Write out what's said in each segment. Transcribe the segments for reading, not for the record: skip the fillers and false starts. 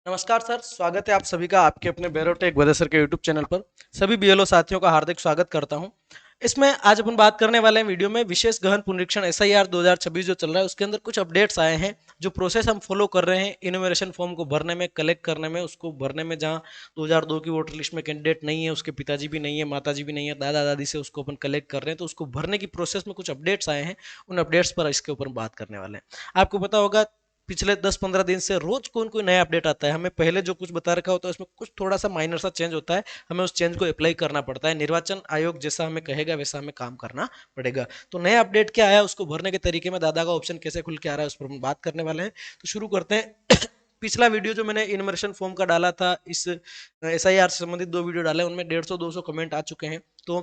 नमस्कार सर, स्वागत है आप सभी का आपके अपने बेरोटेक वदे सर के यूट्यूब चैनल पर। सभी बीएलओ साथियों का हार्दिक स्वागत करता हूं। इसमें आज अपन बात करने वाले हैं वीडियो में विशेष गहन पुनरीक्षण एसआईआर 2026 जो चल रहा है उसके अंदर कुछ अपडेट्स आए हैं। जो प्रोसेस हम फॉलो कर रहे हैं इन्यूमरेशन फॉर्म को भरने में, कलेक्ट करने में, उसको भरने में, जहां 2002 की वोटर लिस्ट में कैंडिडेट नहीं है, उसके पिताजी भी नहीं है, माताजी भी नहीं है, दादा दादी से उसको अपन कलेक्ट कर रहे हैं, तो उसको भरने की प्रोसेस में कुछ अपडेट्स आए हैं। उन अपडेट्स पर इसके ऊपर बात करने वाले हैं। आपको पता होगा पिछले 10-15 दिन से रोज कोई कोई नया अपडेट आता है। हमें पहले जो कुछ बता रखा होता है उसमें कुछ थोड़ा सा माइनर सा चेंज होता है, हमें उस चेंज को अप्लाई करना पड़ता है। निर्वाचन आयोग जैसा हमें कहेगा वैसा हमें काम करना पड़ेगा। तो नया अपडेट क्या आया, उसको भरने के तरीके में दादा का ऑप्शन कैसे खुल के आ रहा है उस पर हम बात करने वाले हैं। तो शुरू करते हैं। पिछला वीडियो जो मैंने इनमर्शन फॉर्म का डाला था, इस एसआईआर से संबंधित 2 वीडियो डाले, उनमें 150-200 कमेंट आ चुके हैं। तो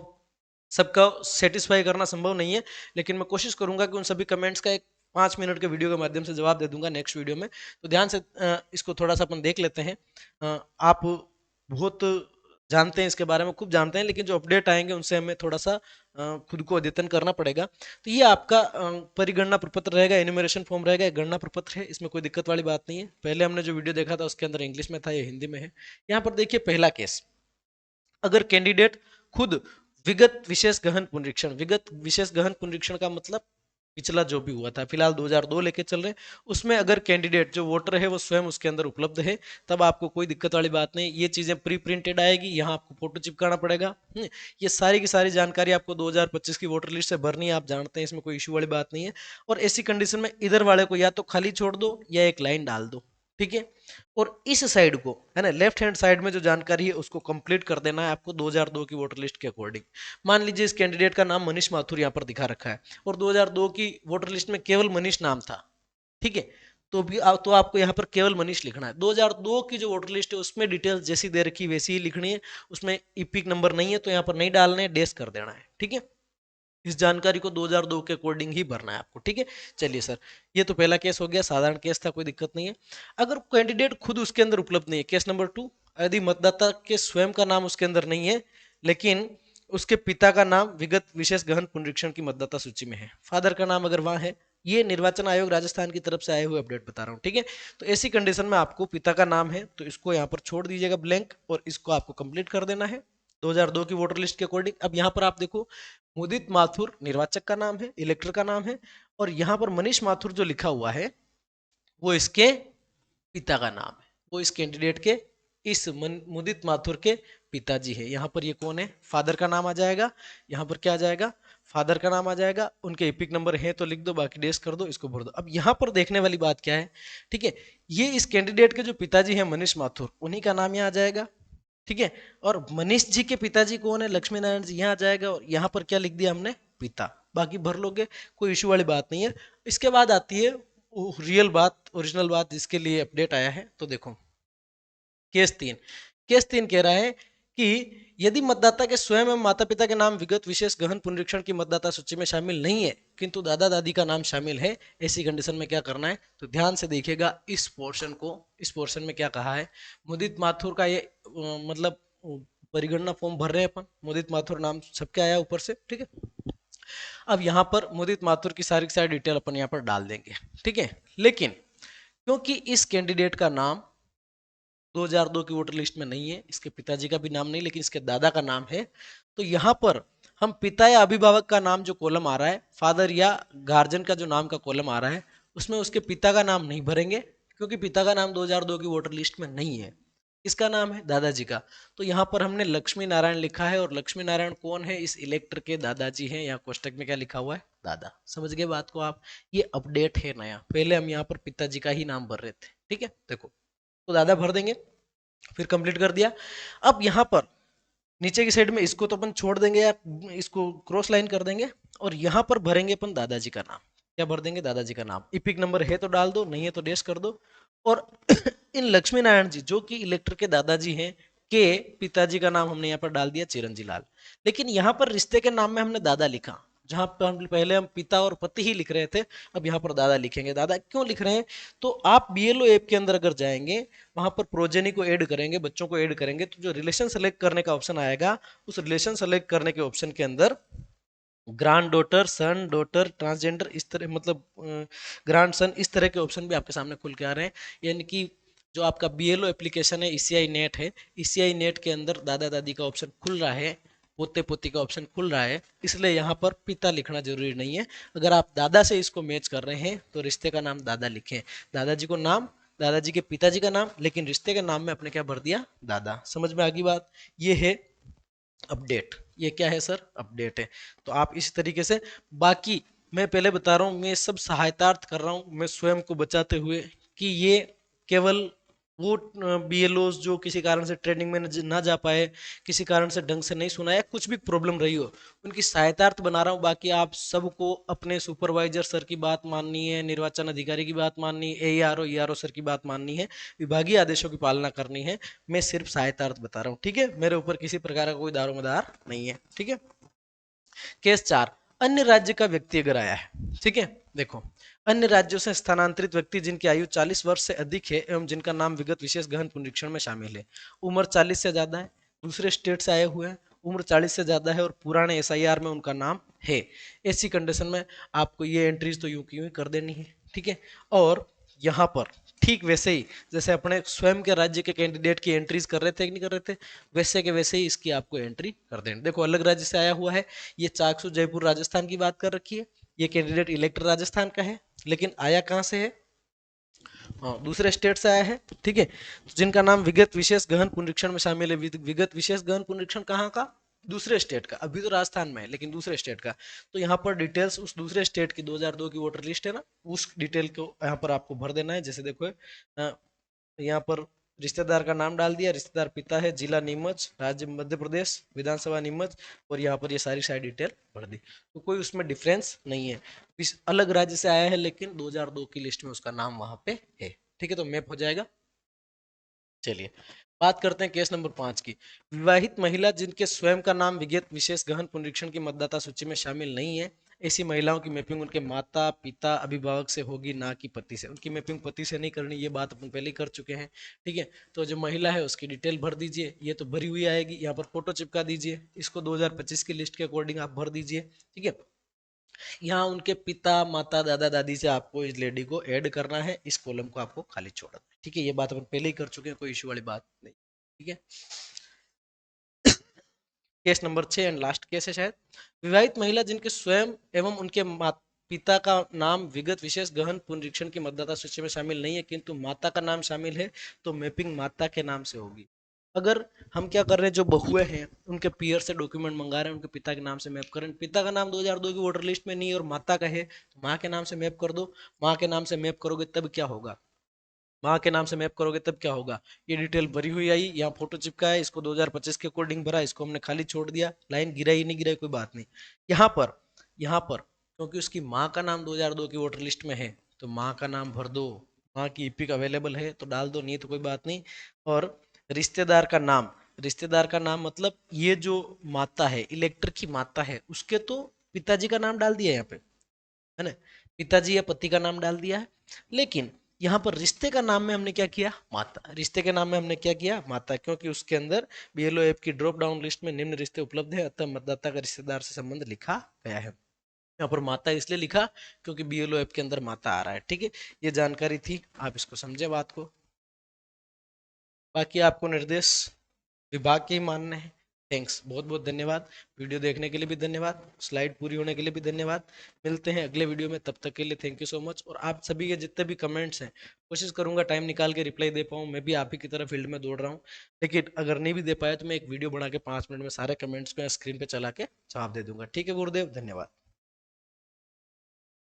सबका सेटिस्फाई करना संभव नहीं है, लेकिन मैं कोशिश करूंगा कि उन सभी कमेंट्स का एक 5 मिनट के वीडियो के माध्यम से जवाब दे दूंगा नेक्स्ट वीडियो में। तो ध्यान से इसको थोड़ा सा अपन देख लेते हैं। आप बहुत जानते हैं इसके बारे में, खूब जानते हैं, लेकिन जो अपडेट आएंगे उनसे हमें थोड़ा सा खुद को अद्यतन करना पड़ेगा। तो ये आपका परिगणना प्रपत्र रहेगा, एन्यूमरेशन फॉर्म रहेगा, एक गणना प्रपत्र है, इसमें कोई दिक्कत वाली बात नहीं है। पहले हमने जो वीडियो देखा था उसके अंदर इंग्लिश में था, ये हिंदी में है। यहाँ पर देखिए पहला केस, अगर कैंडिडेट खुद विगत विशेष गहन पुनरीक्षण का मतलब पिछला जो भी हुआ था, फिलहाल 2002 लेके चल रहे हैं, उसमें अगर कैंडिडेट जो वोटर है वो स्वयं उसके अंदर उपलब्ध है, तब आपको कोई दिक्कत वाली बात नहीं। ये चीजें प्री प्रिंटेड आएगी, यहाँ आपको फोटो चिपकाना पड़ेगा। ये सारी की सारी जानकारी आपको 2025 की वोटर लिस्ट से भरनी है, आप जानते हैं, इसमें कोई इशू वाली बात नहीं है। और ऐसी कंडीशन में इधर वाले को या तो खाली छोड़ दो या एक लाइन डाल दो, ठीक है। और इस साइड को है ना, लेफ्ट हैंड साइड में जो जानकारी है उसको कंप्लीट कर देना है आपको 2002 की वोटर लिस्ट के अकॉर्डिंग। मान लीजिए इस कैंडिडेट का नाम मनीष माथुर यहाँ पर दिखा रखा है और 2002 की वोटर लिस्ट में केवल मनीष नाम था, ठीक है। तो आपको यहाँ पर केवल मनीष लिखना है। 2002 की जो वोटर लिस्ट है उसमें डिटेल्स जैसी दे रखी वैसी ही लिखनी है। उसमें इपिक नंबर नहीं है तो यहाँ पर नहीं डालना है, डेस कर देना है, ठीक है। इस जानकारी को 2002 के अकॉर्डिंग ही भरना है आपको, ठीक है। चलिए सर, ये तो पहला केस हो गया, साधारण केस था, कोई दिक्कत नहीं है। अगर कैंडिडेट खुद उसके अंदर उपलब्ध नहीं है, केस नंबर 2, यदि मतदाता के स्वयं का नाम उसके अंदर नहीं है लेकिन उसके पिता का नाम विगत विशेष गहन पुनरीक्षण की मतदाता सूची में है, फादर का नाम अगर वहां है, ये निर्वाचन आयोग राजस्थान की तरफ से आए हुए अपडेट बता रहा हूँ, ठीक है। तो ऐसी कंडीशन में आपको पिता का नाम है तो इसको यहाँ पर छोड़ दीजिएगा ब्लैंक और इसको आपको कंप्लीट कर देना है 2002 की वोटर लिस्ट के अकॉर्डिंग। अब यहाँ पर आप देखो, मुदित माथुर निर्वाचक का नाम है, इलेक्टर का नाम है, और यहाँ पर मनीष माथुर जो लिखा हुआ है वो इसके पिता का नाम है, वो इस कैंडिडेट के मुदित माथुर के पिताजी है। यहाँ पर ये कौन है, फादर का नाम आ जाएगा, यहाँ पर क्या आ जाएगा, फादर का नाम आ जाएगा, उनके एपिक नंबर है तो लिख दो, बाकी डेस कर दो, इसको भर दो। अब यहाँ पर देखने वाली बात क्या है, ठीक है, ये इस कैंडिडेट के जो पिताजी है मनीष माथुर, उन्हीं का नाम यहाँ आ जाएगा, ठीक है। और मनीष जी के पिताजी कौन है, लक्ष्मी नारायण जी, यहाँ आ जाएगा, और यहाँ पर क्या लिख दिया हमने, पिता, बाकी भर लोगे, कोई इशू वाली बात नहीं है। इसके बाद आती है रियल बात, ओरिजिनल बात, जिसके लिए अपडेट आया है। तो देखो केस 3, केस 3 कह रहा है कि यदि मतदाता के स्वयं एवं माता पिता के नाम विगत विशेष गहन पुनरीक्षण की मतदाता सूची में शामिल नहीं है किंतु दादा दादी का नाम शामिल है, ऐसी कंडीशन में क्या करना है, तो ध्यान से देखिएगा इस पोर्शन को। इस पोर्शन में क्या कहा है, मुदित माथुर का ये मतलब परिगणना फॉर्म भर रहे हैं अपन, मुदित माथुर नाम सबके आया ऊपर से, ठीक है। अब यहाँ पर मुदित माथुर की सारी डिटेल अपन यहाँ पर डाल देंगे, ठीक है। लेकिन क्योंकि इस कैंडिडेट का नाम 2002 की वोटर लिस्ट में नहीं है, इसके पिताजी का भी नाम नहीं, लेकिन इसके दादा का नाम है, तो यहाँ पर हम पिता या अभिभावक का नाम जो कॉलम आ रहा है, फादर या गार्जियन का जो नाम का कॉलम आ रहा है, उसमें उसके पिता का नाम नहीं भरेंगे, क्योंकि पिता का नाम 2002 की वोटर लिस्ट में नहीं है। इसका नाम है दादाजी का। तो यहाँ पर हमने लक्ष्मी नारायण लिखा है, और लक्ष्मी नारायण कौन है, इस इलेक्टर के दादाजी हैं। यहाँ कोष्टक में क्या लिखा हुआ है, दादा। समझ गए बात को आप, ये अपडेट है नया, पहले हम यहाँ पर पिताजी का ही नाम भर रहे थे, ठीक है। देखो, तो दादा भर देंगे, फिर कंप्लीट कर दिया। अब यहाँ पर नीचे की साइड में इसको तो अपन छोड़ देंगे या इसको क्रॉस लाइन कर देंगे, और यहाँ पर भरेंगे अपन दादाजी का नाम। क्या भर देंगे, दादाजी का नाम। इपिक नंबर है तो डाल दो, नहीं है तो डेश कर दो। और इन लक्ष्मी नारायण जी जो कि इलेक्टर के दादाजी हैं, के पिताजी का नाम हमने यहाँ पर डाल दिया चिरंजी लाल। लेकिन यहाँ पर रिश्ते के नाम में हमने दादा लिखा, जहां पर हम पहले हम पिता और पति ही लिख रहे थे, अब यहाँ पर दादा लिखेंगे। दादा क्यों लिख रहे हैं, तो आप बीएलओ ऐप के अंदर अगर जाएंगे, वहां पर प्रोजेनी को ऐड करेंगे, बच्चों को ऐड करेंगे, तो जो रिलेशन सेलेक्ट करने का ऑप्शन आएगा, उस रिलेशन सेलेक्ट करने के ऑप्शन के अंदर ग्रांड डॉटर, सन, डॉटर, ट्रांसजेंडर, इस तरह मतलब ग्रांड सन, इस तरह के ऑप्शन भी आपके सामने खुल के आ रहे हैं। यानी कि जो आपका बीएलओ एप्लीकेशन है, ईसीआई नेट है, ईसीआई नेट के अंदर दादा दादी का ऑप्शन खुल रहा है, पोते पोती का ऑप्शन खुल रहा है, इसलिए यहाँ पर पिता लिखना जरूरी नहीं है। अगर आप दादा से इसको मैच कर रहे हैं तो रिश्ते का नाम दादा लिखें। दादाजी को नाम, दादाजी के पिताजी का नाम, लेकिन रिश्ते के नाम में आपने क्या भर दिया, दादा। समझ में आ गई बात। ये है अपडेट। ये क्या है सर, अपडेट है। तो आप इसी तरीके से, बाकी मैं पहले बता रहा हूँ, मैं सब सहायतार्थ कर रहा हूँ, मैं स्वयं को बचाते हुए, कि ये केवल वो बीएलओ जो किसी कारण से ट्रेनिंग में ना जा पाए, किसी कारण से ढंग से नहीं सुना, या कुछ भी प्रॉब्लम रही हो, उनकी सहायतार्थ बना रहा हूँ। बाकी आप सबको अपने सुपरवाइजर सर की बात माननी है, निर्वाचन अधिकारी की बात माननी है, एआरओ ईआरओ सर की बात माननी है, विभागीय आदेशों की पालना करनी है। मैं सिर्फ सहायतार्थ बता रहा हूँ, ठीक है। मेरे ऊपर किसी प्रकार का कोई दारोमदार नहीं है, ठीक है। केस 4, अन्य राज्य का व्यक्ति अगर आया है, ठीक है। देखो, अन्य राज्यों से स्थानांतरित व्यक्ति जिनकी आयु 40 वर्ष से अधिक है एवं जिनका नाम विगत विशेष गहन पुनरीक्षण में शामिल है, उम्र 40 से ज्यादा है, दूसरे स्टेट से आए हुए हैं, उम्र 40 से ज्यादा है और पुराने एसआईआर में उनका नाम है, ऐसी कंडीशन में आपको ये एंट्रीज तो यूं की यूं ही कर देनी है, ठीक है। और यहाँ पर ठीक वैसे ही जैसे अपने स्वयं के राज्य के कैंडिडेट की एंट्रीज कर रहे थे कि नहीं कर रहे थे, वैसे के वैसे ही इसकी आपको एंट्री कर देनी। देखो, अलग राज्य से आया हुआ है, ये चाकसू जयपुर राजस्थान की बात कर रखी है, ये कैंडिडेट इलेक्टर राजस्थान का है, लेकिन आया कहाँ से है, हाँ, दूसरे स्टेट से आया है, ठीक है। तो जिनका नाम विगत विशेष गहन पुनरीक्षण में शामिल है, विगत विशेष गहन पुनरीक्षण कहाँ का, दूसरे स्टेट का, अभी तो राजस्थान में है लेकिन दूसरे स्टेट का। तो यहाँ पर डिटेल्स उस दूसरे स्टेट की 2002 की वोटर लिस्ट है ना, उस डिटेल को यहाँ पर आपको भर देना है। जैसे देखो, यहाँ पर रिश्तेदार का नाम डाल दिया, रिश्तेदार पिता है, जिला नीमच, राज्य मध्य प्रदेश, विधानसभा नीमच, और यहाँ पर ये सारी सारी डिटेल भर दी। तो कोई उसमें डिफरेंस नहीं है, इस अलग राज्य से आया है लेकिन 2002 की लिस्ट में उसका नाम वहां पे है, ठीक है। तो मैप हो जाएगा। चलिए बात करते हैं केस नंबर 5 की। विवाहित महिला जिनके स्वयं का नाम विगत विशेष गहन पुनरीक्षण की मतदाता सूची में शामिल नहीं है, ऐसी महिलाओं की मैपिंग उनके माता पिता अभिभावक से होगी, ना कि पति से। उनकी मैपिंग पति से नहीं करनी, ये बात अपन पहले ही कर चुके हैं, ठीक है। तो जो महिला है उसकी डिटेल भर दीजिए, ये तो भरी हुई आएगी, यहाँ पर फोटो चिपका दीजिए, इसको 2025 की लिस्ट के अकॉर्डिंग आप भर दीजिए, ठीक है। यहाँ उनके पिता माता दादा दादी से आपको इस लेडी को ऐड करना है, इस कॉलम को आपको खाली छोड़ना है, ठीक है। ये बात अपन पहले ही कर चुके हैं, कोई इश्यू वाली बात नहीं, ठीक है। Case number 6 and last case है शायद। विवाहित महिला जिनके स्वयं एवं उनके पिता का नाम विगत विशेष गहन पुनरीक्षण की मतदाता सूची में शामिल नहीं है किंतु माता का नाम शामिल है, तो मैपिंग माता के नाम से होगी। अगर हम क्या कर रहे हैं, जो बहुएं हैं उनके पीयर से डॉक्यूमेंट मंगा रहे हैं, उनके पिता के नाम से मैप कर रहे हैं, पिता का नाम 2002 की वोटर लिस्ट में नहीं है और माता का है, तो माँ के नाम से मैप कर दो। माँ के नाम से मैप करोगे तब क्या होगा, माँ के नाम से मैप करोगे तब क्या होगा, ये डिटेल भरी हुई आई, यहाँ फोटो चिपका है, इसको 2025 के अकॉर्डिंग भरा, इसको हमने खाली छोड़ दिया, लाइन गिराई नहीं गिराई कोई बात नहीं। यहाँ पर क्योंकि उसकी माँ का नाम 2002 की वोटर लिस्ट में है, तो माँ का नाम भर दो, माँ की ईपिक अवेलेबल है तो डाल दो, नहीं तो कोई बात नहीं। और रिश्तेदार का नाम, रिश्तेदार का नाम मतलब ये जो माता है, इलेक्टर की माता है, उसके तो पिताजी का नाम डाल दिया यहाँ पे, है ना, पिताजी या पति का नाम डाल दिया है। लेकिन यहाँ पर रिश्ते का नाम में हमने क्या किया, माता। रिश्ते के नाम में हमने क्या किया, माता, क्योंकि उसके अंदर बीएलओ ऐप की ड्रॉप डाउन लिस्ट में निम्न रिश्ते उपलब्ध है, अतः मतदाता का रिश्तेदार से संबंध लिखा गया है। यहाँ पर माता इसलिए लिखा क्योंकि बीएलओ ऐप के अंदर माता आ रहा है, ठीक है। ये जानकारी थी, आप इसको समझे बात को। बाकी आपको निर्देश विभाग के ही मानने हैं। थैंक्स, बहुत बहुत धन्यवाद। वीडियो देखने के लिए भी धन्यवाद, स्लाइड पूरी होने के लिए भी धन्यवाद। मिलते हैं अगले वीडियो में, तब तक के लिए थैंक यू सो मच। और आप सभी के जितने भी कमेंट्स हैं, कोशिश करूंगा टाइम निकाल के रिप्लाई दे पाऊँ। मैं भी आप ही की तरह फील्ड में दौड़ रहा हूँ, लेकिन अगर नहीं भी दे पाया तो मैं एक वीडियो बना के 5 मिनट में सारे कमेंट्स को स्क्रीन पर चला के जवाब दे दूंगा, ठीक है गुरुदेव, धन्यवाद।